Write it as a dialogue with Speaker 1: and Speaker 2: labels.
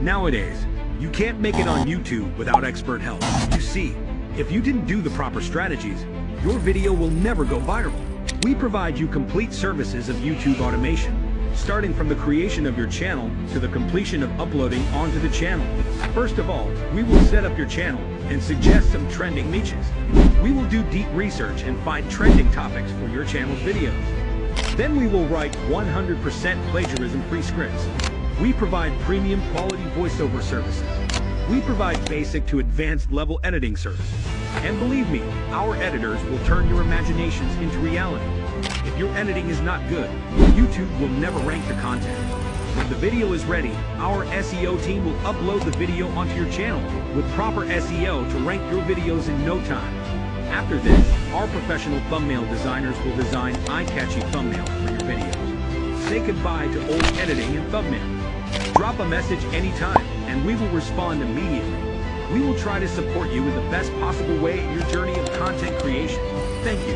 Speaker 1: Nowadays, you can't make it on YouTube without expert help. You see, if you didn't do the proper strategies, your video will never go viral. We provide you complete services of YouTube automation, starting from the creation of your channel to the completion of uploading onto the channel. First of all, we will set up your channel and suggest some trending niches. We will do deep research and find trending topics for your channel's videos. Then we will write 100% plagiarism-free scripts. We provide premium quality voiceover services. We provide basic to advanced level editing services. And believe me, our editors will turn your imaginations into reality. If your editing is not good, YouTube will never rank the content. When the video is ready, our SEO team will upload the video onto your channel with proper SEO to rank your videos in no time. After this, our professional thumbnail designers will design eye-catchy thumbnails for your videos. Say goodbye to old editing and thumbnails. Drop a message anytime, and we will respond immediately. We will try to support you in the best possible way in your journey of content creation. Thank you.